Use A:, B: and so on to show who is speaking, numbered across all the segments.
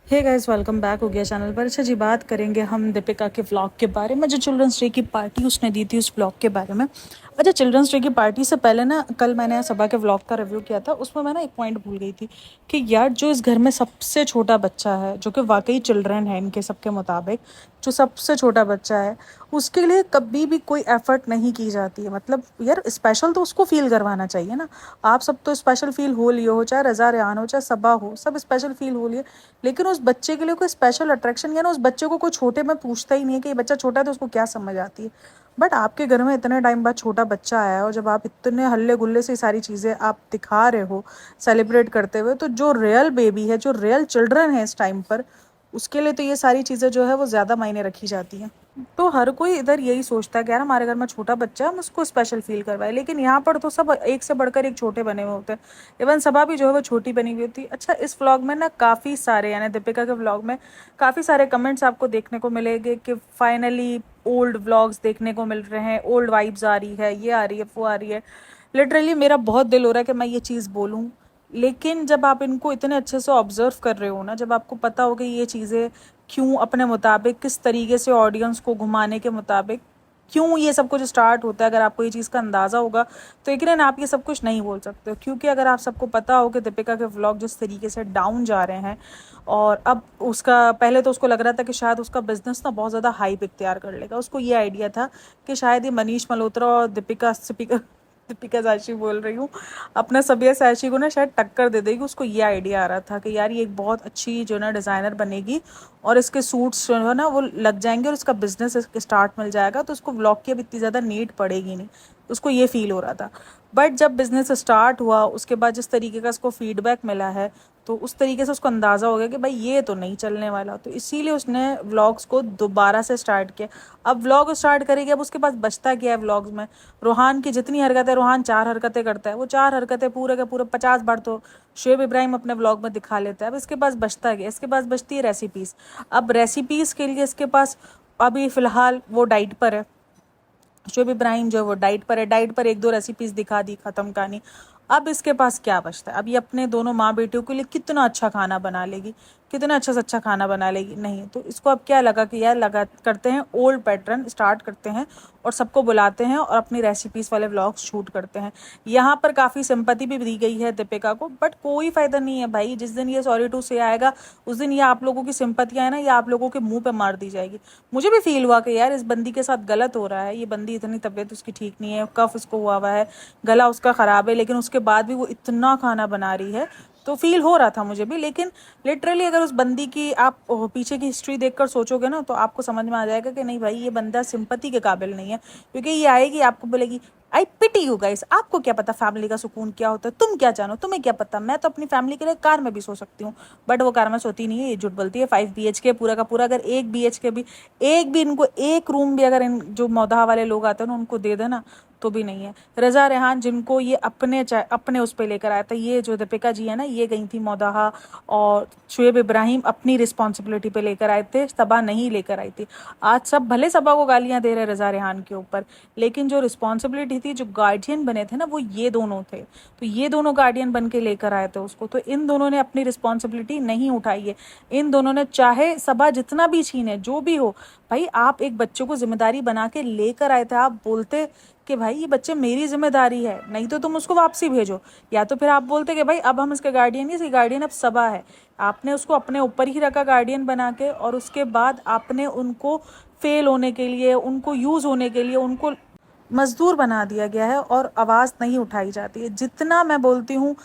A: Hey guys, welcome back हो गया channel पर। अच्छा जी, बात करेंगे हम दीपिका के व्लॉग के बारे में, जो चिल्ड्रंस डे की पार्टी उसने दी थी उस व्लॉग के बारे में। अच्छा, चिल्ड्रंस डे की पार्टी से पहले ना, कल मैंने सबा के व्लॉग का रिव्यू किया था, उसमें मैं ना एक पॉइंट भूल गई थी कि यार, जो इस घर में सबसे छोटा बच्चा है, जो कि वाकई चिल्ड्रन है इनके सबके मुताबिक, जो सबसे छोटा बच्चा है, उसके लिए कभी भी कोई एफर्ट नहीं की जाती है। मतलब यार, स्पेशल तो उसको फील करवाना चाहिए ना। आप सब तो स्पेशल फील हो लिए हो, चाहे रज़ा रेहान हो, चाहे सबा हो, सब स्पेशल फील हो लिए, लेकिन उस बच्चे के लिए कोई स्पेशल अट्रैक्शन या ना, उस बच्चे को कोई छोटे में पूछता ही नहीं है कि ये बच्चा छोटा है तो उसको क्या समझ आती है। बट आपके घर में इतने टाइम बाद छोटा बच्चा आया है, और जब आप इतने हल्ले गुल्ले से सारी चीज़ें आप दिखा रहे हो सेलिब्रेट करते हुए, तो जो रियल बेबी है, जो रियल चिल्ड्रन है इस टाइम पर, उसके लिए तो ये सारी चीज़ें जो है वो ज़्यादा मायने रखी जाती हैं। तो हर कोई इधर यही सोचता है कि यार, हमारे घर में छोटा बच्चा है, हम उसको स्पेशल फील करवाए, लेकिन यहाँ पर तो सब एक से बढ़कर एक छोटे बने हुए होते हैं। इवन सबा भी जो है वो छोटी बनी हुई होती है। अच्छा, इस व्लॉग में ना काफ़ी सारे, यानी दीपिका के व्लॉग में काफ़ी सारे कमेंट्स आपको देखने को मिलेंगे कि फाइनली ओल्ड व्लॉग्स देखने को मिल रहे हैं, ओल्ड वाइब्स आ रही है, ये आ रही है, वो आ रही है। लिटरली मेरा बहुत दिल हो रहा है कि मैं ये चीज़ बोलूँ, लेकिन जब आप इनको इतने अच्छे से ऑब्जर्व कर रहे हो ना, जब आपको पता हो कि ये चीज़ें क्यों अपने मुताबिक, किस तरीके से ऑडियंस को घुमाने के मुताबिक क्यों ये सब कुछ स्टार्ट होता है, अगर आपको ये चीज़ का अंदाज़ा होगा, तो यकीनन आप ये सब कुछ नहीं बोल सकते हो। क्योंकि अगर आप सबको पता हो कि दीपिका के व्लॉग जिस तरीके से डाउन जा रहे हैं, और अब उसका, पहले तो उसको लग रहा था कि शायद उसका बिजनेस ना बहुत ज़्यादा हाइप इख्तियार कर लेगा। उसको ये आइडिया था कि शायद ये मनीष मल्होत्रा और दीपिका साची बोल रही हूँ, अपना सबिया साची को ना शायद टक्कर दे देगी। उसको ये आइडिया आ रहा था कि यार, ये एक बहुत अच्छी जो ना डिज़ाइनर बनेगी, और इसके सूट्स जो है ना वो लग जाएंगे, और इसका बिजनेस स्टार्ट मिल जाएगा, तो उसको व्लॉग की अब इतनी ज़्यादा नीड पड़ेगी नहीं। उसको ये फील हो रहा था। बट जब बिजनेस स्टार्ट हुआ, उसके बाद जिस तरीके का उसको फीडबैक मिला है, तो उस तरीके से उसको अंदाज़ा हो गया कि भाई ये तो नहीं चलने वाला, तो इसीलिए उसने व्लॉग्स को दोबारा से स्टार्ट किया। अब व्लॉग स्टार्ट करेगी, अब उसके पास बचता क्या है व्लॉग्स में? रोहान की जितनी हरकतें, रोहान 4 हरकतें करता है, वो 4 हरकतें पूरे के पूरे 50 बार तो शुएब इब्राहिम अपने व्लॉग में दिखा लेता है। अब इसके पास बचता क्या? इसके पास बचती है रेसिपीज़। अब रेसिपीज़ के लिए इसके पास अभी फ़िलहाल वो डाइट पर है। शुएब इब्राहिम जो है वो डाइट पर है, डाइट पर एक दो रेसिपीज़ दिखा दी, ख़त्म कहानी। अब इसके पास क्या बचता है? अब ये अपने दोनों माँ बेटियों के लिए कितना अच्छा खाना बना लेगी, कितना अच्छा से अच्छा खाना बना लेगी? नहीं। तो इसको अब क्या लगा कि यार, लगा करते हैं ओल्ड पैटर्न स्टार्ट करते हैं, और सबको बुलाते हैं और अपनी रेसिपीज़ वाले व्लॉग्स शूट करते हैं। यहाँ पर काफ़ी सिंपैथी भी दी गई है दीपिका को, बट कोई फ़ायदा नहीं है भाई। जिस दिन ये सॉरी टू से आएगा, उस दिन ये आप लोगों की सिंपैथियाँ है ना, ये आप लोगों के मुंह पे मार दी जाएगी। मुझे भी फील हुआ कि यार, इस बंदी के साथ गलत हो रहा है, ये बंदी इतनी तबीयत उसकी ठीक नहीं है, कफ उसको हुआ है, गला उसका ख़राब है, लेकिन उसके बाद भी वो इतना खाना बना रही है, तो फील हो रहा था मुझे भी। लेकिन लिटरली अगर उस बंदी की आप पीछे की हिस्ट्री देखकर सोचोगे ना, तो आपको समझ में आ जाएगा कि नहीं भाई, ये बंदा सिंपैथी के काबिल नहीं है। क्योंकि ये आएगी, आपको बोलेगी, आई पिटी यू गाइस, आपको क्या पता फैमिली का सुकून क्या होता है, तुम क्या जानो, तुम्हें क्या पता, मैं तो अपनी फैमिली के लिए कार में भी सो सकती हूँ। बट वो कार में सोती नहीं है, ये झूठ बोलती है। 5 BHK पूरा का पूरा, अगर 1 BHK भी, एक भी इनको एक रूम भी अगर इन जो मौदाह वाले लोग आते हैं ना, उनको दे देना, तो भी नहीं है। रज़ा रेहान जिनको ये अपने उस पर लेकर आया था, ये जो दीपिका जी है ना, ये गई थी मौदाहा, और शुएब इब्राहिम अपनी रिस्पॉन्सिबिलिटी पे लेकर आए थे, सबा नहीं लेकर आई थी। आज सब भले सबा को गालियां दे रहे रज़ा रेहान के ऊपर, लेकिन जो रिस्पॉन्सिबिलिटी थी, जो गार्डियन बने थे ना, वो ये दोनों थे। तो ये दोनों गार्डियन बन के लेकर आए थे उसको, तो इन दोनों ने अपनी रिस्पॉन्सिबिलिटी नहीं उठाई है। इन दोनों ने, चाहे सबा जितना भी छीने, जो भी हो, भाई आप एक बच्चे को जिम्मेदारी बना के लेकर आए थे। आप बोलते कि भाई, ये बच्चे मेरी जिम्मेदारी है, नहीं तो तुम उसको वापसी भेजो, या तो फिर आप बोलते कि भाई अब हम इसके गार्डियन नहीं, इसकी गार्डियन अब सबा है। आपने उसको अपने ऊपर ही रखा गार्डियन बना के, और उसके बाद आपने उनको फेल होने के लिए, उनको यूज़ होने के लिए, उनको मजदूर बना दिया गया है, और आवाज़ नहीं उठाई जाती है। जितना मैं बोलती हूँ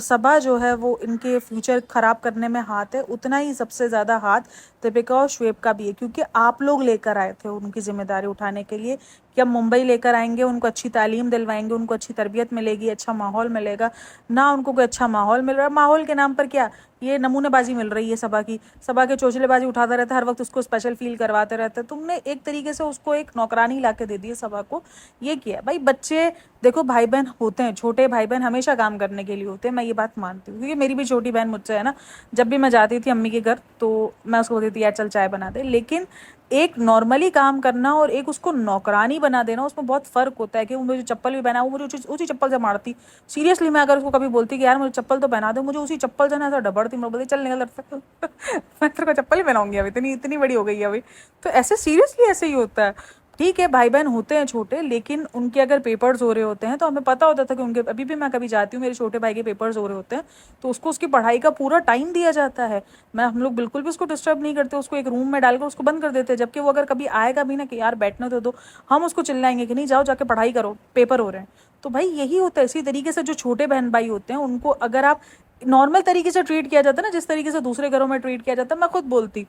A: सबा जो है वो इनके फ्यूचर ख़राब करने में हाथ है, उतना ही सबसे ज़्यादा हाथ दीपिका और शुएब का भी है। क्योंकि आप लोग लेकर आए थे उनकी जिम्मेदारी उठाने के लिए, कि अब मुंबई लेकर आएंगे, उनको अच्छी तालीम दिलवाएंगे, उनको अच्छी तरबियत मिलेगी, अच्छा माहौल मिलेगा। ना उनको कोई अच्छा माहौल मिल रहा है, माहौल के नाम पर क्या, ये नमूनेबाजी मिल रही है सबा की। सबा के चोचलेबाजी उठाता रहता है हर वक्त, उसको स्पेशल फील करवाते रहते हैं। तुमने एक तरीके से उसको एक नौकरानी ला के दे दी है सबा को। ये किया भाई। बच्चे देखो, भाई बहन होते हैं, छोटे भाई बहन हमेशा काम करने के लिए होते हैं, मैं ये बात मानती हूँ। क्योंकि मेरी भी छोटी बहन मुझसे है ना, जब भी मैं जाती थी अम्मी के घर, तो मैं उसको बोलती थी यार चल चाय बना दे। लेकिन एक नॉर्मली काम करना और एक उसको नौकरानी बना देना, उसमें बहुत फ़र्क होता है। कि वो मुझे चप्पल भी पहना, वो मुझे उसी चप्पल से मारती। सीरियसली मैं अगर उसको कभी बोलती कि यार मुझे चप्पल तो पहना दो, मुझे उसी चप्पल से ना ऐसा डबड़ती, मैं बोलती चल निकल घर से। मैं तेरे को चप्पल ही पहनाऊंगी, अभी इतनी इतनी बड़ी हो गई है अभी। तो ऐसे सीरियसली ऐसे ही होता है। ठीक है, भाई बहन होते हैं छोटे, लेकिन उनके अगर पेपर्स हो रहे होते हैं तो हमें पता होता था कि उनके, अभी भी मैं कभी जाती हूँ मेरे छोटे भाई के पेपर्स हो रहे होते हैं तो उसको उसकी पढ़ाई का पूरा टाइम दिया जाता है। हम लोग बिल्कुल भी उसको डिस्टर्ब नहीं करते, उसको एक रूम में डालकर उसको बंद कर देते हैं। जबकि वो अगर कभी आएगा भी ना कि यार बैठने तो दो, हम उसको चिल्लाएंगे कि नहीं जाओ जाके पढ़ाई करो, पेपर हो रहे हैं। तो भाई यही होता है। इसी तरीके से जो छोटे बहन भाई होते हैं उनको अगर आप नॉर्मल तरीके से ट्रीट किया जाता है ना, जिस तरीके से दूसरे घरों में ट्रीट किया जाता है, मैं खुद बोलती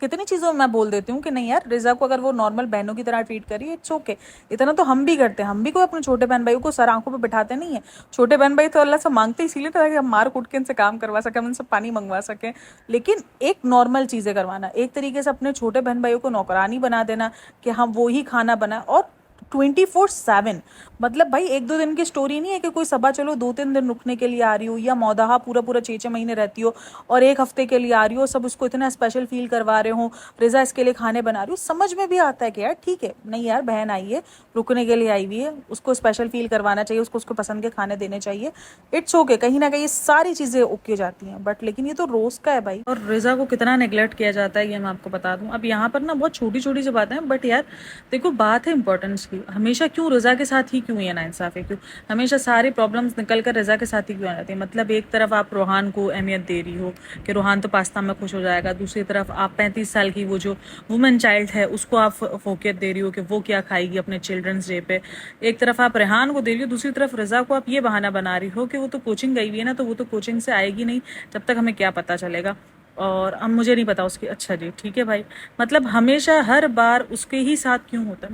A: कितनी चीज़ों में मैं बोल देती हूँ कि नहीं यार, रिजा को अगर वो नॉर्मल बहनों की तरह ट्रीट करी, इट्स ओके। इतना तो हम भी करते हैं, हम भी कोई अपने छोटे बहन भाइयों को सर आंखों पे बिठाते नहीं है। छोटे बहन भाई तो अल्लाह से मांगते इसीलिए था कि हम मार कूट के इनसे काम करवा सकें, हम इनसे पानी मंगवा सकें। लेकिन एक नॉर्मल चीज़ें करवाना, एक तरीके से अपने छोटे बहन भाइयों को नौकरानी बना देना कि हम वो ही खाना बनाए, और 24/7। मतलब भाई एक दो दिन की स्टोरी नहीं है कि कोई सभा चलो 2-3 दिन रुकने के लिए आ रही हो, या मौदाहा पूरा पूरा 6-6 महीने रहती हो और 1 हफ्ते के लिए आ रही हो, सब उसको इतना स्पेशल फील करवा रहे हो, रिजा इसके लिए खाने बना रही हो। समझ में भी आता है कि यार ठीक है, नहीं यार बहन आई है, रुकने के लिए आई हुई है, उसको स्पेशल फील करवाना चाहिए, उसको उसको पसंद के खाने देने चाहिए। इट्स ओके, कहीं ना कहीं ये सारी चीज़ें ओके जाती हैं। बट लेकिन ये तो रोज़ का है भाई। और रिजा को कितना नेग्लेक्ट किया जाता है ये मैं आपको बता दूं। अब यहाँ पर ना बहुत छोटी छोटी सी बातें हैं, बट यार देखो बात है इंपॉर्टेंस की। हमेशा क्यों रज़ा के साथ ही क्यों ये नाइंसाफ़ी, क्यों हमेशा सारी प्रॉब्लम्स निकल कर रज़ा के साथ ही क्यों आ जाती है। मतलब एक तरफ आप रोहान को अहमियत दे रही हो कि रोहान तो पास्ता में खुश हो जाएगा, दूसरी तरफ आप 35 साल की वो जो वुमेन चाइल्ड है उसको आप फोकियत दे रही हो कि वो क्या खाएगी अपने चिल्ड्रंस डे पे। एक तरफ आप रेहान को दे रही हो, दूसरी तरफ रज़ा को आप ये बहाना बना रही हो कि वो तो कोचिंग गई हुई है ना, तो वो तो कोचिंग से आएगी नहीं, जब तक हमें क्या पता चलेगा। और अब मुझे नहीं पता उसकी, अच्छा जी ठीक है भाई। मतलब हमेशा हर बार उसके ही साथ क्यों होता है,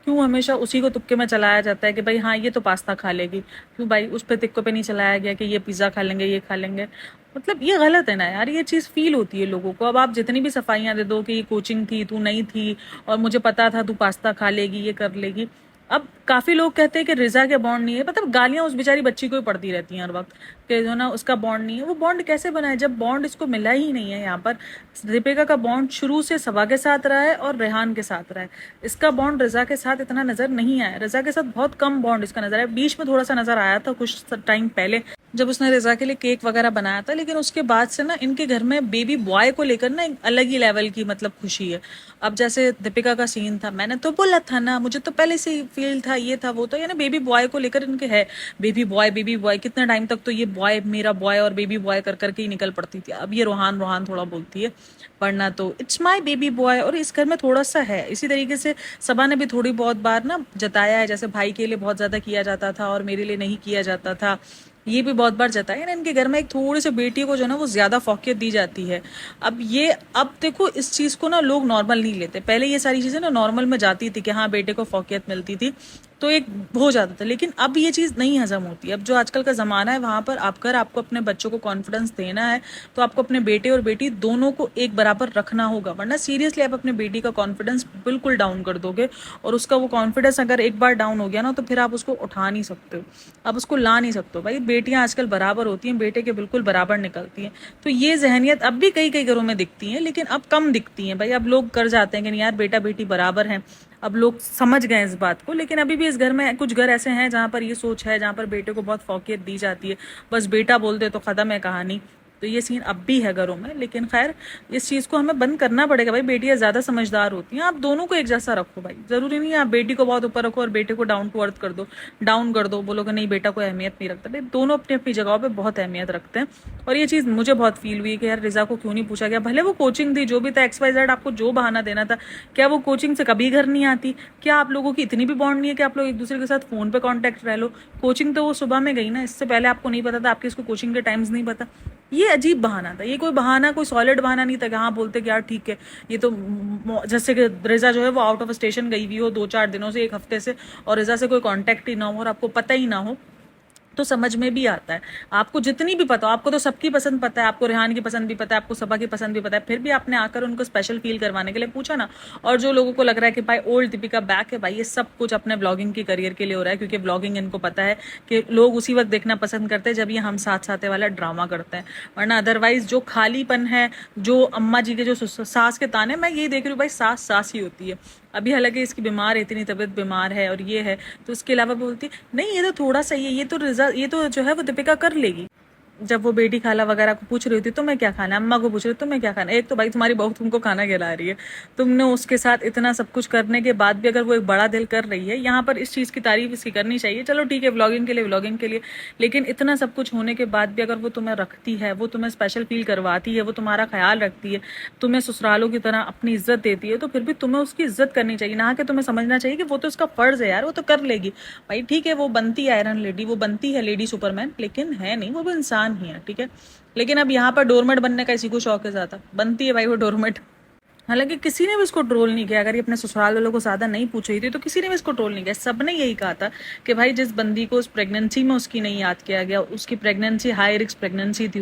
A: क्यों हमेशा उसी को तुक्के में चलाया जाता है कि भाई हाँ ये तो पास्ता खा लेगी, क्यों भाई उस पर तिक्कों पे नहीं चलाया गया कि ये पिज़्ज़ा खा लेंगे, ये खा लेंगे। मतलब ये गलत है ना यार, ये चीज़ फील होती है लोगों को। अब आप जितनी भी सफाइयाँ दे दो कि ये कोचिंग थी, तू नहीं थी, और मुझे पता था तू पास्ता खा लेगी, ये कर लेगी। अब काफ़ी लोग कहते हैं कि रिजा के बॉन्ड नहीं है, मतलब गालियाँ उस बेचारी बच्ची को ही पड़ती रहती हैं हर वक्त कि जो ना उसका बॉन्ड नहीं है। वो बॉन्ड कैसे बना है जब बॉन्ड इसको मिला ही नहीं है। यहाँ पर दीपिका का बॉन्ड शुरू से सबा के साथ रहा है और रेहान के साथ रहा है। इसका बॉन्ड रजा के साथ इतना नजर नहीं आया, रजा के साथ बहुत कम बॉन्ड इसका नजर आया। बीच में थोड़ा सा नजर आया था कुछ टाइम पहले जब उसने रिजा के लिए केक वगैरह बनाया था, लेकिन उसके बाद से ना इनके घर में बेबी बॉय को लेकर ना एक अलग ही लेवल की मतलब खुशी है। अब जैसे दीपिका का सीन था, मैंने तो बोला था ना, मुझे तो पहले से ही फील था, ये था वो था, यानी बेबी बॉय को लेकर इनके है। बेबी बॉय बेबी बॉय, कितने टाइम तक तो ये बॉय मेरा बॉय और बेबी बॉय कर करके ही निकल पड़ती थी। अब ये रोहान रोहान थोड़ा बोलती है, वरना तो इट्स माई बेबी बॉय। और इस घर में थोड़ा सा है इसी तरीके से। सबा ने भी थोड़ी बहुत बार ना जताया है, जैसे भाई के लिए बहुत ज्यादा किया जाता था और मेरे लिए नहीं किया जाता था, ये भी बहुत बार जताया ना। इनके घर में एक थोड़ी सी बेटी को जो ना वो ज्यादा फौकियत दी जाती है। अब देखो इस चीज को ना लोग नॉर्मल नहीं लेते। पहले ये सारी चीजें ना नॉर्मल में जाती थी कि हाँ बेटे को फौकियत मिलती थी तो एक हो जाता था, लेकिन अब ये चीज़ नहीं हजम होती। अब जो आजकल का ज़माना है वहाँ पर अगर आपको अपने बच्चों को कॉन्फिडेंस देना है तो आपको अपने बेटे और बेटी दोनों को एक बराबर रखना होगा, वरना सीरियसली आप अपने बेटी का कॉन्फिडेंस बिल्कुल डाउन कर दोगे। और उसका वो कॉन्फिडेंस अगर एक बार डाउन हो गया ना तो फिर आप उसको उठा नहीं सकते हो, आप उसको ला नहीं सकते हो। भाई बेटियां आजकल बराबर होती हैं, बेटे के बिल्कुल बराबर निकलती हैं। तो ये जहनियत अब भी कई कई घरों में दिखती है, लेकिन अब कम दिखती है। भाई अब लोग कर जाते हैं कि नहीं यार बेटा बेटी बराबर हैं, अब लोग समझ गए इस बात को। लेकिन अभी भी इस घर में कुछ घर ऐसे हैं जहाँ पर ये सोच है, जहाँ पर बेटे को बहुत फौकियत दी जाती है, बस बेटा बोल दे तो खत्म है कहानी। तो ये सीन अब भी है घरों में, लेकिन खैर इस चीज़ को हमें बंद करना पड़ेगा। भाई बेटियां ज़्यादा समझदार होती हैं, आप दोनों को एक जैसा रखो। भाई ज़रूरी नहीं है आप बेटी को बहुत ऊपर रखो और बेटे को डाउन टू अर्थ कर दो, डाउन कर दो, बोलो कि नहीं बेटा कोई अहमियत नहीं रखता। भाई दोनों अपनी अपनी जगहों पर बहुत अहमियत रखते हैं। और ये चीज़ मुझे बहुत फील हुई कि यार रिजा को क्यों नहीं पूछा गया। भले वो कोचिंग थी, जो भी था XYZ, आपको जो बहाना देना था, क्या वो कोचिंग से कभी घर नहीं आती? क्या आप लोगों की इतनी भी बॉन्ड नहीं है कि आप लोग एक दूसरे के साथ फ़ोन पे कांटेक्ट रह लो? कोचिंग तो वो सुबह में गई ना, इससे पहले आपको नहीं पता था, आपके इसको कोचिंग के टाइम्स नहीं पता। ये अजीब बहाना था, ये कोई बहाना कोई सॉलिड बहाना नहीं था कि हाँ बोलते कि यार ठीक है ये तो जैसे कि रिजा जो है वो आउट ऑफ स्टेशन गई हुई हो 2-4 दिनों से, 1 हफ्ते से, और रिजा से कोई कांटेक्ट ही ना हो और आपको पता ही ना हो, तो समझ में भी आता है। आपको जितनी भी पता हो, आपको तो सबकी पसंद पता है, आपको रेहान की पसंद भी पता है, आपको सबा की पसंद भी पता है, फिर भी आपने आकर उनको स्पेशल फील करवाने के लिए पूछा ना। और जो लोगों को लग रहा है कि भाई ओल्ड दीपिका बैक है, भाई ये सब कुछ अपने ब्लॉगिंग की करियर के लिए हो रहा है, क्योंकि ब्लॉगिंग इनको पता है कि लोग उसी वक्त देखना पसंद करते हैं जब ये हम साथ साथे वाला ड्रामा करते हैं। वरना अदरवाइज जो खालीपन है, जो अम्मा जी के जो सास के ताने, मैं यही देख रही हूँ भाई, सास सास ही होती है। अभी हालांकि इसकी बीमार है, इतनी तबीयत बीमार है और ये है, तो उसके अलावा बोलती नहीं ये तो थोड़ा सा ही है, ये तो रिजल्ट, ये तो जो है वो दीपिका कर लेगी। जब वो बेटी खाला वगैरह को पूछ रही थी तुम्हें क्या खाना है, अम्मा को पूछ रही थी तुम्हें क्या खाना है, एक तो भाई तुम्हारी बहू तुमको खाना खिला रही है, तुमने उसके साथ इतना सब कुछ करने के बाद भी अगर वो एक बड़ा दिल कर रही है, यहाँ पर इस चीज़ की तारीफ इसकी करनी चाहिए। चलो ठीक है, व्लॉगिंग के लिए, लेकिन इतना सब कुछ होने के बाद भी अगर वो तुम्हें रखती है, वो तुम्हें स्पेशल फील करवाती है, वो तुम्हारा ख्याल रखती है, तुम्हें ससुरालों की तरह अपनी इज्जत देती है, तो फिर भी तुम्हें उसकी इज्जत करनी चाहिए ना, कि तुम्हें समझना चाहिए कि वो तो उसका फर्ज है यार, वो तो कर लेगी। भाई ठीक है, वो बनती है आयरन लेडी, वो बनती है लेडी सुपरमैन, लेकिन है नहीं, वो भी इंसान ही है, ठीक है। लेकिन अब यहाँ पर डोरमेट बनने का किसी को शौक है ज्यादा, बनती है भाई वो डोरमेट। हालांकि किसी ने भी इसको ट्रोल नहीं किया, अगर ये अपने ससुराल वालों को ज्यादा नहीं पूछ रही थी तो किसी ने भी इसको ट्रोल नहीं किया। सबने यही कहा था कि भाई जिस बंदी को उस प्रेगनेंसी में उसकी नहीं याद किया गया, उसकी प्रेगनेंसी हाई रिस्क प्रेगनेंसी थी,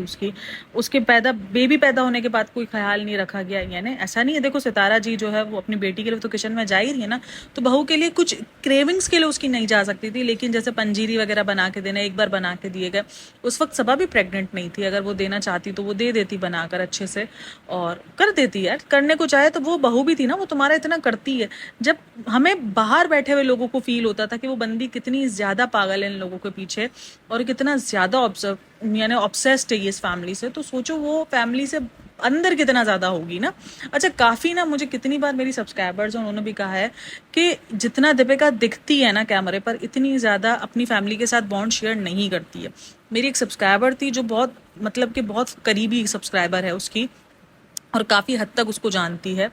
A: उसके बेबी पैदा होने के बाद कोई ख्याल नहीं रखा गया। यानी ऐसा नहीं है, देखो सितारा जी जो है वो अपनी बेटी के लिए तो किचन में जा ही रही है ना, तो बहू के लिए कुछ क्रेविंग्स के लिए उसकी नहीं जा सकती थी, लेकिन जैसे पंजीरी वगैरह बना के देना, एक बार बना के दिए गए, उस वक्त सबा भी प्रेग्नेंट नहीं थी, अगर वो देना चाहती तो वो दे देती बनाकर अच्छे से, और कर देती यार, करने को चाहे तो। वो बहू भी थी ना, वो तुम्हारा इतना करती है। जब हमें बाहर बैठे हुए लोगों को फील होता था कि वो बंदी कितनी ज्यादा पागल है इन लोगों के पीछे, और कितना ज्यादा ऑब्जर्व यानी ऑब्सेस्ड है इस फैमिली से, तो सोचो वो फैमिली से अंदर कितना ज्यादा होगी ना। अच्छा काफी ना, मुझे कितनी बार मेरी सब्सक्राइबर्स उन्होंने भी कहा है कि जितना दीपिका दिखती है ना कैमरे पर, इतनी ज्यादा अपनी फैमिली के साथ बॉन्ड शेयर नहीं करती है। मेरी एक सब्सक्राइबर थी जो बहुत मतलब कि बहुत करीबी सब्सक्राइबर है उसकी, और काफ़ी हद तक उसको जानती है,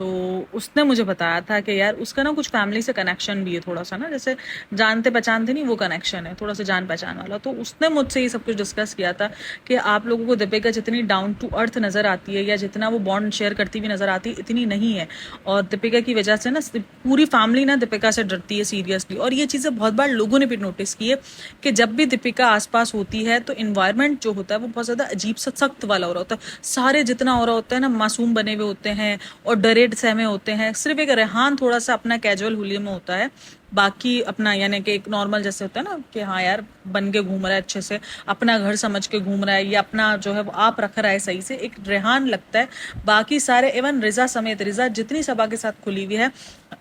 A: तो उसने मुझे बताया था कि यार उसका ना कुछ फैमिली से कनेक्शन भी है थोड़ा सा ना, जैसे जानते पहचानते नहीं वो कनेक्शन है, थोड़ा सा जान पहचान वाला। तो उसने मुझसे ये सब कुछ डिस्कस किया था कि आप लोगों को दीपिका जितनी डाउन टू अर्थ नज़र आती है या जितना वो बॉन्ड शेयर करती हुई नज़र आती है, इतनी नहीं है। और दीपिका की वजह से ना पूरी फैमिली ना दीपिका से डरती है सीरियसली। और ये चीज़ें बहुत बार लोगों ने भी नोटिस की है कि जब भी दीपिका आसपास होती है तो इन्वायरमेंट जो होता है वो बहुत ज़्यादा अजीब सा सख्त वाला हो रहा होता है, सारे जितना हो रहा होता है ना मासूम बने हुए होते हैं और डरे सहमे होते हैं। सिर्फ एक रेहान थोड़ा सा अपना कैजुअल हुलिये में होता है, बाकी अपना यानी कि एक नॉर्मल जैसे होता है ना कि हाँ यार बन के घूम रहा है, अच्छे से अपना घर समझ के घूम रहा है, या अपना जो है वो आप रख रहा है सही से, एक रेहान लगता है। बाकी सारे इवन रिजा समेत, रिजा जितनी सबा के साथ खुली हुई है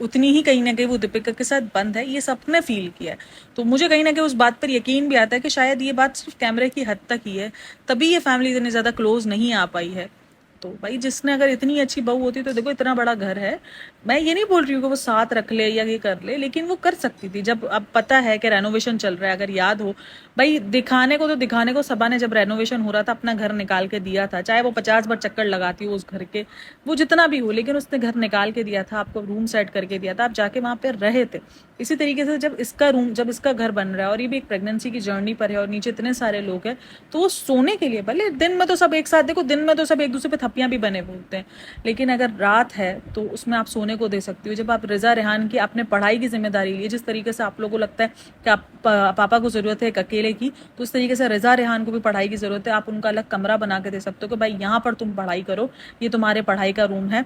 A: उतनी ही कहीं ना कहीं वो दीपिका के साथ बंद है, ये सबने फील किया है। तो मुझे कहीं ना कहीं उस बात पर यकीन भी आता है कि शायद ये बात सिर्फ कैमरे की हद तक ही है, तभी ये फैमिली इतनी ज्यादा क्लोज नहीं आ पाई है। तो भाई जिसने अगर इतनी अच्छी बहू होती तो देखो इतना बड़ा घर है, मैं ये नहीं बोल रही हूँ कि वो साथ रख ले या ये कर ले, लेकिन वो कर सकती थी। जब अब पता है कि रेनोवेशन चल रहा है, अगर याद हो भाई, दिखाने को तो दिखाने को सबा ने जब रेनोवेशन हो रहा था अपना घर निकाल के दिया था, चाहे वो 50 बार चक्कर लगाती हो उस घर के, वो जितना भी हो, लेकिन उसने घर निकाल के दिया था, आपको रूम सेट करके दिया था, आप जाके वहां पे रहे थे। इसी तरीके से जब इसका घर बन रहा है और ये भी एक प्रेगनेंसी की जर्नी पर है और नीचे इतने सारे लोग हैं, तो वो सोने के लिए, भले दिन में तो सब एक साथ, देखो दिन में तो सब एक दूसरे पे थप्पियां भी बने बोलते हैं, लेकिन अगर रात है तो उसमें आप सोने को दे सकती हो। जब आप रिजा रेहान की आपने पढ़ाई की जिम्मेदारी ली, जिस तरीके से आप लोगों को लगता है कि आप पापा को जरूरत है एक अकेले की, तो उस तरीके से रिजा रेहान को भी पढ़ाई की जरूरत है। आप उनका अलग कमरा बना के दे सकते हो कि भाई यहाँ पर तुम पढ़ाई करो, ये तुम्हारे पढ़ाई का रूम है,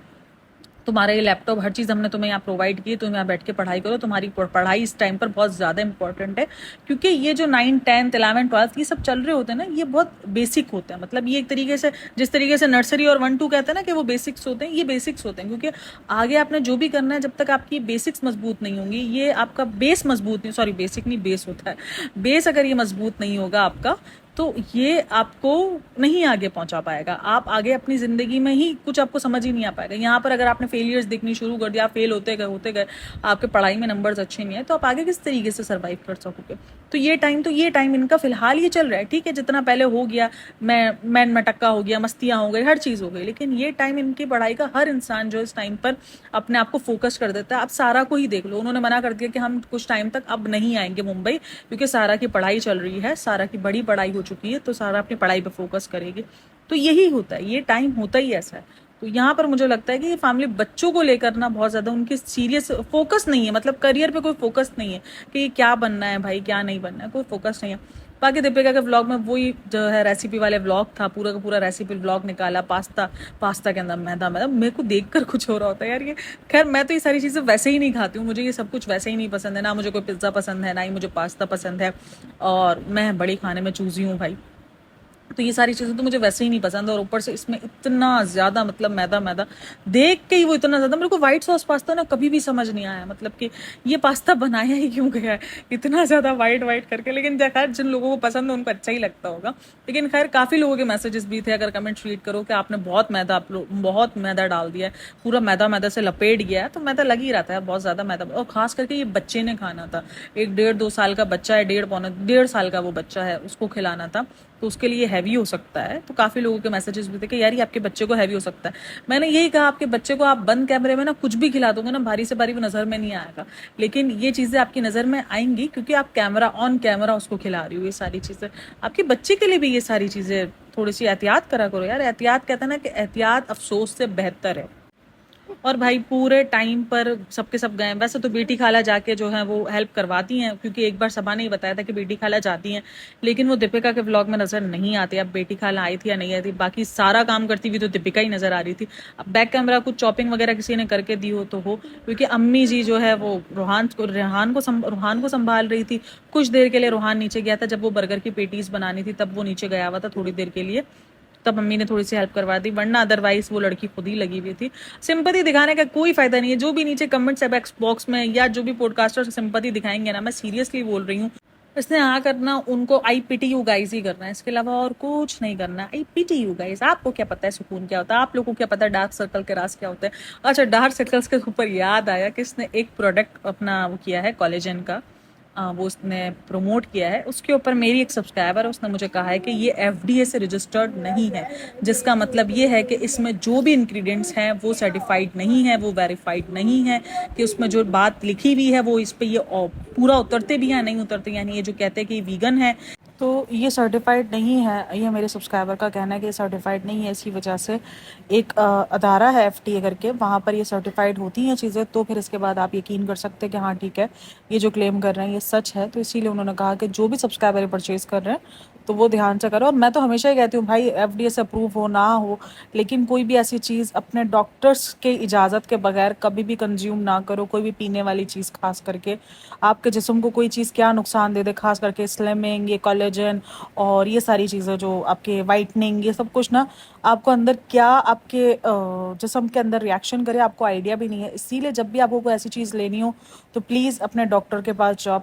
A: तुम्हारा ये लैपटॉप हर चीज़ हमने तुम्हें यहाँ प्रोवाइड की, तुम यहाँ बैठ के पढ़ाई करो। तुम्हारी पढ़ाई इस टाइम पर बहुत ज़्यादा इंपॉर्टेंट है, क्योंकि ये जो 9, 10, 11, 12 ये सब चल रहे होते हैं ना, ये बहुत बेसिक होते हैं। मतलब ये एक तरीके से जिस तरीके से नर्सरी और 1, 2 कहते हैं ना कि वो बेसिक्स होते हैं, ये बेसिक्स होते हैं, क्योंकि आगे आपने जो भी करना है, जब तक आपकी बेसिक्स मजबूत नहीं होंगी, ये आपका बेस मजबूत नहीं, सॉरी बेसिक नहीं बेस होता है, बेस अगर ये मजबूत नहीं होगा आपका, तो ये आपको नहीं आगे पहुंचा पाएगा। आप आगे अपनी ज़िंदगी में ही कुछ आपको समझ ही नहीं आ पाएगा। यहाँ पर अगर आपने फेलियर्स दिखनी शुरू कर दिया, फेल होते गए आपके पढ़ाई में नंबर्स अच्छे नहीं है, तो आप आगे किस तरीके से सर्वाइव कर सकोगे। तो ये टाइम इनका फिलहाल ये चल रहा है, ठीक है, जितना पहले हो गया, मैं मटक्का हो गया, मस्तियाँ हो गई, हर चीज़ हो गई, लेकिन ये टाइम इनकी पढ़ाई का, हर इंसान जो इस टाइम पर अपने आप को फोकस कर देता है। अब सारा को ही देख लो, उन्होंने मना कर दिया कि हम कुछ टाइम तक अब नहीं आएंगे मुंबई, क्योंकि सारा की पढ़ाई चल रही है, सारा की बड़ी पढ़ाई हो चुकी है, तो सारा अपनी पढ़ाई पे फोकस करेगी। तो यही होता है, ये टाइम होता ही ऐसा है। तो यहाँ पर मुझे लगता है कि ये फैमिली बच्चों को लेकर ना बहुत ज्यादा उनकी सीरियस फोकस नहीं है, मतलब करियर पे कोई फोकस नहीं है कि क्या बनना है भाई क्या नहीं बनना है, कोई फोकस नहीं है। बाकी दीपिका के व्लॉग में वही जो है रेसिपी वाले व्लॉग था, पूरा का पूरा रेसिपी व्लॉग निकाला, पास्ता के अंदर मैदा मैदा, मेरे को देखकर कुछ हो रहा होता है यार ये। खैर मैं तो ये सारी चीज़ें वैसे ही नहीं खाती हूँ, मुझे ये सब कुछ वैसे ही नहीं पसंद है, ना मुझे कोई पिज़्ज़ा पसंद है, ना ही मुझे पास्ता पसंद है, और मैं बड़ी खाने में चूजी हूँ भाई। तो ये सारी चीज़ें तो मुझे वैसे ही नहीं पसंद, और ऊपर से इसमें इतना ज़्यादा मतलब मैदा मैदा, देख के ही वो इतना ज़्यादा, मेरे को व्हाइट सॉस पास्ता ना कभी भी समझ नहीं आया, मतलब कि ये पास्ता बनाया ही क्यों गया है इतना ज़्यादा वाइट वाइट करके। लेकिन खैर जिन लोगों को पसंद है उनको अच्छा ही लगता होगा। लेकिन खैर काफ़ी लोगों के मैसेजेस भी थे, अगर कमेंट्स रीड करो कि आपने बहुत मैदा डाल दिया है, पूरा मैदा मैदा से लपेट गया है, तो मैदा लग ही रहा था बहुत ज़्यादा मैदा, और खास करके ये बच्चे ने खाना था, एक 1.5-2 साल का बच्चा है, 1.5 साल का वो बच्चा है, उसको खिलाना था, तो उसके लिए हैवी हो सकता है। तो काफ़ी लोगों के मैसेजेस भी थे कि यार ये आपके बच्चे को हैवी हो सकता है। मैंने यही कहा, आपके बच्चे को आप बंद कैमरे में ना कुछ भी खिला दोगे ना, भारी से भारी वो नज़र में नहीं आएगा, लेकिन ये चीज़ें आपकी नज़र में आएंगी क्योंकि आप ऑन कैमरा उसको खिला रही हो। ये सारी चीज़ें आपके बच्चे के लिए भी, ये सारी चीज़ें थोड़ी सी एहतियात करा करो यार। एहतियात कहते हैं ना कि एहतियात अफसोस से बेहतर है। और भाई पूरे टाइम पर सबके सब गए। वैसे तो बेटी खाला जाके जो है वो हेल्प करवाती हैं, क्योंकि एक बार सबा ने ही बताया था कि बेटी खाला जाती हैं, लेकिन वो दीपिका के व्लॉग में नजर नहीं आती। अब बेटी खाला आई थी या नहीं आई थी, बाकी सारा काम करती हुई तो दीपिका ही नजर आ रही थी। अब बैक कैमरा कुछ चॉपिंग वगैरह किसी ने करके दी हो तो हो, क्योंकि अम्मी जी जो है वो रूहान को संभाल रही थी। कुछ देर के लिए रूहान नीचे गया था, जब वो बर्गर की पेटीज बनानी थी तब वो नीचे गया हुआ था थोड़ी देर के लिए, तब मम्मी ने थोड़ी सी हेल्प करवा दी, वरना अदरवाइज वो लड़की खुद ही लगी हुई थी। सिंपैथी दिखाने का कोई फायदा नहीं है। जो भी नीचे कमेंट्स है बॉक्स में, या जो भी पॉडकास्टर सिंपैथी दिखाएंगे ना, मैं सीरियसली बोल रही हूँ, इसने हाँ करना उनको आई पिटी यू गाइस ही करना है, इसके अलावा और कुछ नहीं करना है। आई पिटी यू गाइस। आपको क्या पता है सुकून क्या होता है, आप लोगों को क्या पता है डार्क सर्कल के राज क्या होते हैं। अच्छा, डार्क सर्कल्स के ऊपर याद आया कि इसने एक प्रोडक्ट अपना वो किया है कोलेजन का, वो उसने प्रमोट किया है, उसके ऊपर मेरी एक सब्सक्राइबर है, उसने मुझे कहा है कि ये FDA से रजिस्टर्ड नहीं है, जिसका मतलब ये है कि इसमें जो भी इंग्रेडिएंट्स हैं वो सर्टिफाइड नहीं है, वो वेरीफाइड नहीं है, कि उसमें जो बात लिखी हुई है वो इस पे ये पूरा उतरते भी हैं नहीं उतरते, यानी ये जो कहते हैं कि वीगन है तो ये सर्टिफाइड नहीं है। ये मेरे सब्सक्राइबर का कहना है कि ये सर्टिफाइड नहीं है, इसी वजह से एक अदारा है FDA करके, वहाँ पर ये सर्टिफाइड होती हैं चीज़ें, तो फिर इसके बाद आप यकीन कर सकते हैं कि हाँ ठीक है ये जो क्लेम कर रहे हैं ये सच है। तो इसीलिए उन्होंने कहा कि जो भी सब्सक्राइबर परचेज़ कर रहे हैं तो वो ध्यान से करो। और मैं तो हमेशा ही कहती हूँ भाई, FDA से अप्रूव हो ना हो, लेकिन कोई भी ऐसी चीज़ अपने डॉक्टर्स के इजाज़त के बगैर कभी भी कंज्यूम ना करो। कोई भी पीने वाली चीज़, खास करके आपके जिस्म को कोई चीज़ क्या नुकसान दे दे, खास करके स्लिमिंग, ये कोलेजन और ये सारी चीज़ें जो आपके वाइटनिंग, ये सब कुछ ना आपको अंदर क्या आपके जिस्म के अंदर रिएक्शन करे आपको आइडिया भी नहीं है। इसीलिए जब भी आपको कोई ऐसी चीज़ लेनी हो तो प्लीज़ अपने डॉक्टर के पास जाओ,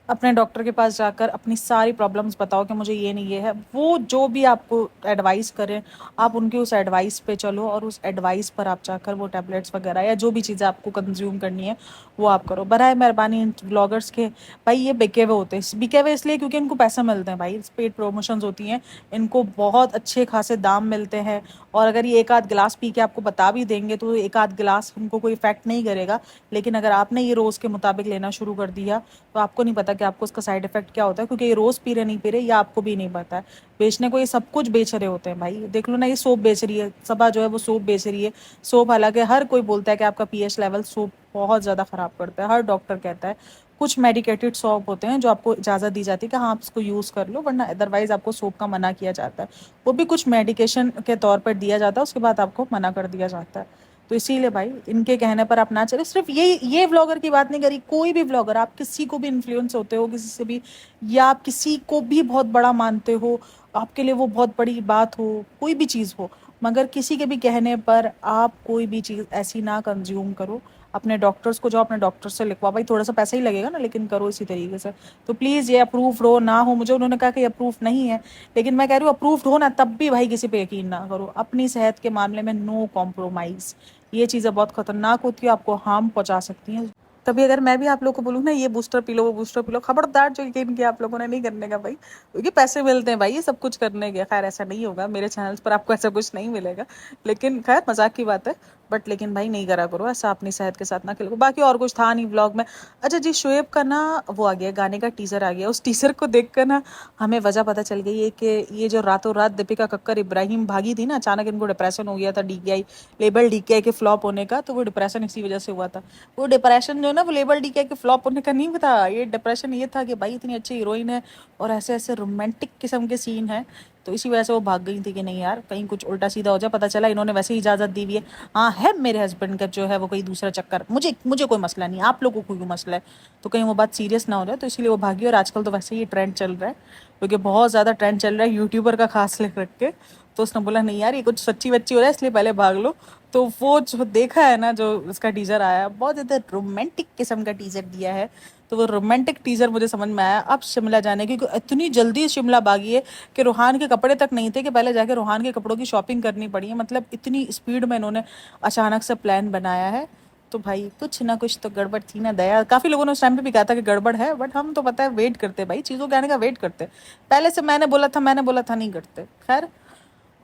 A: अपने डॉक्टर के पास जाकर अपनी सारी प्रॉब्लम्स बताओ कि मुझे ये नहीं ये है। वो जो भी आपको एडवाइस करें आप उनकी उस एडवाइस पे चलो, और उस एडवाइस पर आप जाकर वो टैबलेट्स वगैरह या जो भी चीज़ें आपको कंज्यूम करनी है वो आप करो। बराए मेहरबानी इन व्लॉगर्स के भाई, ये बिके हुए होते हैं, बिके हुए इसलिए क्योंकि इनको पैसे मिलते हैं भाई, पेड प्रमोशंस होती हैं, इनको बहुत अच्छे खासे दाम मिलते हैं। और अगर ये एक आध गिलास पी के आपको बता भी देंगे तो एक आध गिलास उनको कोई इफेक्ट नहीं करेगा, लेकिन अगर आपने ये रोज़ के मुताबिक लेना शुरू कर दिया तो आपको नहीं पता कि आपको उसका साइड इफेक्ट क्या होता है, क्योंकि ये रोज़ पी रहे नहीं पी रहे या आपको भी नहीं पता है। बेचने को ये सब कुछ बेच रहे होते हैं भाई, देख लो ना, ये सोप बेच रही है, सबा जो है वो सोप बेच रही है। सोप, हालांकि हर कोई बोलता है कि आपका pH लेवल सोप बहुत ज़्यादा ख़राब करता है, हर डॉक्टर कहता है। कुछ मेडिकेटेड सोप होते हैं जो आपको इजाज़त दी जाती है कि हाँ आप इसको यूज़ कर लो, वरना अदरवाइज़ आपको सोप का मना किया जाता है। वो भी कुछ मेडिकेशन के तौर पर दिया जाता है, उसके बाद आपको मना कर दिया जाता है। तो इसीलिए भाई इनके कहने पर आप ना चले। सिर्फ ये व्लॉगर की बात नहीं करी, कोई भी व्लॉगर, आप किसी को भी इन्फ्लुएंस होते हो किसी से भी, या आप किसी को भी बहुत बड़ा मानते हो, आपके लिए वो बहुत बड़ी बात हो, कोई भी चीज़ हो, मगर किसी के भी कहने पर आप कोई भी चीज़ ऐसी ना कंज्यूम करो। अपने डॉक्टर्स को जाओ, अपने डॉक्टर से लिखवा, भाई थोड़ा सा पैसा ही लगेगा ना, लेकिन करो इसी तरीके से। तो प्लीज़ ये अप्रूव हो ना हो, मुझे उन्होंने कहा कि अप्रूव नहीं है, लेकिन मैं कह रही हूँ अप्रूव्ड हो ना, तब भी भाई किसी पे यकीन ना करो। अपनी सेहत के मामले में नो कॉम्प्रोमाइज़। ये चीज़ें बहुत खतरनाक होती है, आपको हार्म पहुंचा सकती हैं। तभी अगर मैं भी आप लोगों को बोलूँ ना ये बूस्टर पी लो वो बूस्टर पी लो, खबरदार जो यकीन किया आप लोगों ने नहीं करने का भाई, क्योंकि पैसे मिलते हैं भाई ये सब कुछ करने के। खैर ऐसा नहीं होगा, मेरे चैनल्स पर आपको ऐसा कुछ नहीं मिलेगा, लेकिन खैर मजाक की बात है। बट लेकिन भाई नहीं करा करो ऐसा, अपनी सेहत के साथ ना खेलो। बाकी और कुछ था नहीं व्लॉग में। अच्छा जी, शोएब का ना वो आ गया, गाने का टीजर आ गया। उस टीजर को देखकर ना हमें वजह पता चल गई है कि ये जो रातों रात दीपिका कक्कर इब्राहिम भागी थी ना, अचानक इनको डिप्रेशन हो गया था डीकेआई, लेबल डीकेआई के फ्लॉप होने का, तो वो डिप्रेशन इसी वजह से हुआ था। वो डिप्रेशन जो है ना, वो लेबल डीकेआई के फ्लॉप होने का नहीं था। ये डिप्रेशन ये था कि भाई इतनी अच्छी हीरोइन है और ऐसे ऐसे रोमांटिक किस्म के सीन है, तो इसी वजह से वो भाग गई थी कि नहीं यार कहीं कुछ उल्टा सीधा हो जाए। पता चला इन्होंने वैसे ही इजाजत दी हुई है। हाँ है मेरे हस्बैंड का जो है वो कोई दूसरा चक्कर, मुझे मुझे कोई मसला नहीं, आप लोगों को कोई मसला है तो कहीं वो बात सीरियस ना हो जाए, तो इसलिए वो भागी। और आजकल तो वैसे ही ट्रेंड चल रहा है, क्योंकि बहुत ज़्यादा ट्रेंड चल रहा है यूट्यूबर का खास लेकर रख के। तो उसने बोला नहीं यार ये कुछ सच्ची बच्ची हो रहा है, इसलिए पहले भाग लो। तो वो जो देखा है ना, जो उसका टीजर आया, बहुत ज़्यादा रोमांटिक किस्म का टीजर दिया है। तो वो रोमांटिक टीजर मुझे समझ में आया अब शिमला जाने की, क्योंकि इतनी जल्दी शिमला भागी है कि रूहान के कपड़े तक नहीं थे, कि पहले जाके रूहान के कपड़ों की शॉपिंग करनी पड़ी है। मतलब इतनी स्पीड में इन्होंने अचानक से प्लान बनाया है। तो भाई कुछ ना कुछ तो गड़बड़ थी ना दया। काफी लोगों ने उस टाइम पे भी कहा था कि गड़बड़ है, बट हम तो पता है वेट करते भाई, चीजों के आने का वेट करते। पहले से मैंने बोला था नहीं करते। खैर,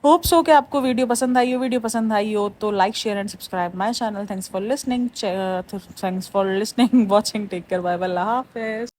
A: होप सो कि आपको वीडियो पसंद आई हो। वीडियो पसंद आई हो तो like share and subscribe my channel. Thanks for listening, watching, take care, bye bye, अल्लाह हाफिज।